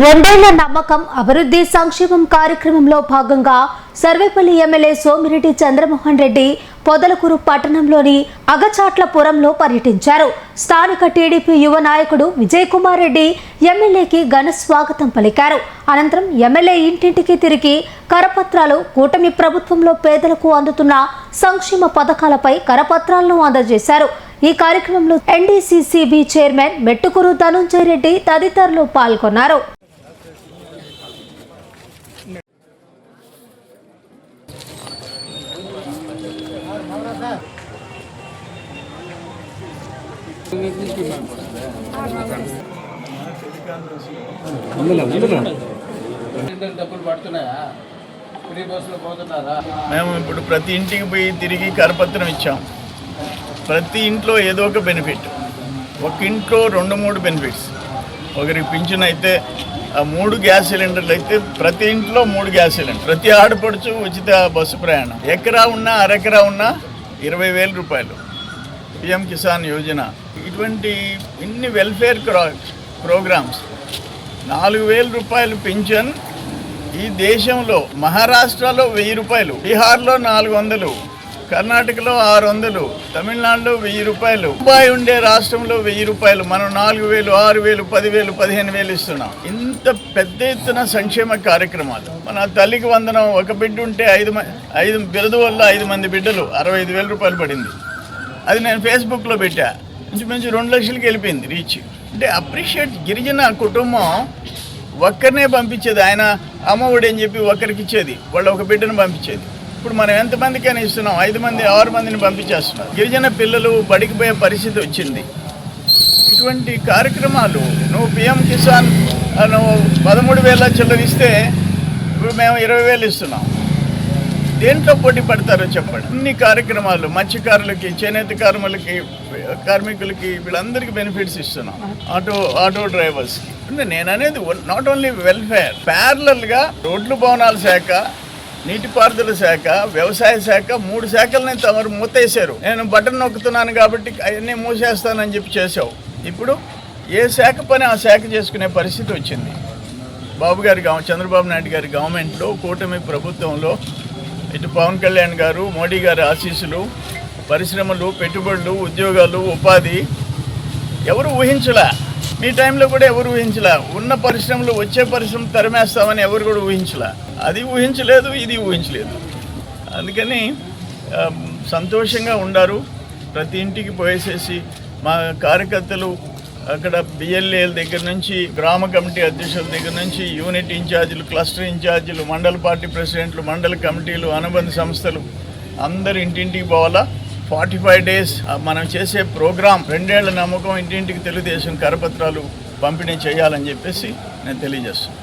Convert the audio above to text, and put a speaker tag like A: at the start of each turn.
A: రెండేళ్ల నమ్మకం అభివృద్ధి సంక్షేమం కార్యక్రమంలో భాగంగా సర్వేపల్లి ఎమ్మెల్యే సోమిరెడ్డి చంద్రమోహన్ రెడ్డి పొదలకూరు పట్టణంలోని అగచాట్లపురంలో పర్యటించారు. స్థానిక టీడీపీ యువ నాయకుడు విజయ్ కుమార్ రెడ్డి ఎమ్మెల్యేకి ఘన స్వాగతం పలికారు. అనంతరం ఎమ్మెల్యే ఇంటింటికి తిరిగి కరపత్రాలు, కూటమి ప్రభుత్వంలో పేదలకు అందుతున్న సంక్షేమ పథకాలపై కరపత్రాలను అందజేశారు. ఈ కార్యక్రమంలో ఎన్డీసీసీబీ చైర్మన్ మెట్టుకూరు ధనుంజయ రెడ్డి తదితరులు పాల్గొన్నారు.
B: మేము ఇప్పుడు ప్రతి ఇంటికి పోయి తిరిగి కరపత్రం ఇచ్చాం. ప్రతి ఇంట్లో ఏదో ఒక బెనిఫిట్. ఒక ఇంట్లో 2-3 బెనిఫిట్స్. ఒకరికి పింఛన్ అయితే 3 గ్యాస్ సిలిండర్లు అయితే ప్రతి ఇంట్లో 3 గ్యాస్ సిలిండర్. ప్రతి ఆడపడుచు ఉచిత బస్సు ప్రయాణం. ఎకరా ఉన్నా అరెకరా ఉన్నా 20,000 రూపాయలు. పిఎం కిసాన్ యోజన. ఇటువంటి ఇన్ని వెల్ఫేర్ ప్రోగ్రామ్స్. 4,000 రూపాయలు పింఛన్ ఈ దేశంలో. మహారాష్ట్రలో 1,000 రూపాయలు, బీహార్లో 400, కర్ణాటకలో 600, తమిళనాడులో 1,000 రూపాయలు, ముంబాయి ఉండే రాష్ట్రంలో 1,000 రూపాయలు. మనం 4,000, 6,000, 10,000, 15,000 ఇస్తున్నాం. ఇంత పెద్ద ఎత్తున సంక్షేమ కార్యక్రమాలు. మన తల్లికి వందనం. ఒక బిడ్డ ఉంటే 5 బిరుదు వల్ల 5 మంది బిడ్డలు 65,000 రూపాయలు పడింది. అది నేను ఫేస్బుక్లో పెట్టా. ఇంచుమించు 2 లక్షలకి వెళ్ళిపోయింది రీచ్. అంటే అప్రిషియేట్. గిరిజన కుటుంబం ఒక్కరినే పంపించేది. ఆయన అమ్మఒడి అని చెప్పి ఒక్కరికి ఇచ్చేది, వాళ్ళు ఒక బిడ్డను పంపించేది. ఇప్పుడు మనం ఎంతమందికైనా ఇస్తున్నాం. 5 మంది 6 మందిని పంపించేస్తున్నాం. గిరిజన పిల్లలు బడికి పోయే పరిస్థితి వచ్చింది. ఇటువంటి కార్యక్రమాలు. నువ్వు పిఎం కిసాన్ నువ్వు 13,000 చిల్లర ఇస్తే ఇప్పుడు మేము 20,000 ఇస్తున్నాం. దేంట్లో పోటీ పడతారో చెప్పండి. ఇన్ని కార్యక్రమాలు మత్స్యకారులకి, చేనేత కార్మికులకి వీళ్ళందరికీ బెనిఫిట్స్ ఇస్తున్నాం. ఆటో డ్రైవర్స్కి. నేను అనేది నాట్ ఓన్లీ వెల్ఫేర్. ప్యారలల్గా రోడ్లు, భవనాల శాఖ, నీటిపారుదల శాఖ, వ్యవసాయ శాఖ, 3 శాఖలని తమరు మూతేశారు. నేను బటన్ నొక్కుతున్నాను కాబట్టి అవన్నీ మూసేస్తానని చెప్పి చేసావు. ఇప్పుడు ఏ శాఖ పని ఆ శాఖ చేసుకునే పరిస్థితి వచ్చింది. చంద్రబాబు నాయుడు గారి గవర్నమెంట్లో, కూటమి ప్రభుత్వంలో ఇటు పవన్ కళ్యాణ్ గారు, మోడీ గారి ఆశీస్సులు, పరిశ్రమలు, పెట్టుబడులు, ఉద్యోగాలు, ఉపాధి ఎవరు ఊహించలా. మీ టైంలో కూడా ఎవరు ఊహించలా. ఉన్న పరిశ్రమలు, వచ్చే పరిశ్రమ తరిమేస్తామని ఎవరు కూడా ఊహించలా. అది ఊహించలేదు, ఇది ఊహించలేదు. అందుకని సంతోషంగా ఉండారు. ప్రతి ఇంటికి పోయేసేసి మా కార్యకర్తలు అక్కడ బిఎల్ఏల దగ్గర నుంచి, గ్రామ కమిటీ అధ్యక్షుల దగ్గర నుంచి, యూనిట్ ఇన్ఛార్జీలు, క్లస్టర్ ఇన్ఛార్జీలు, మండల పార్టీ ప్రెసిడెంట్లు, మండల కమిటీలు, అనుబంధ సంస్థలు అందరు ఇంటింటికి పోవాలా. 45 days మనం చేసే ప్రోగ్రాం. 2 ఏళ్ల నమ్మకం. ఇంటింటికి తెలుగుదేశం కరపత్రాలు పంపిణీ చేయాలని చెప్పేసి నేను తెలియజేస్తున్నాను.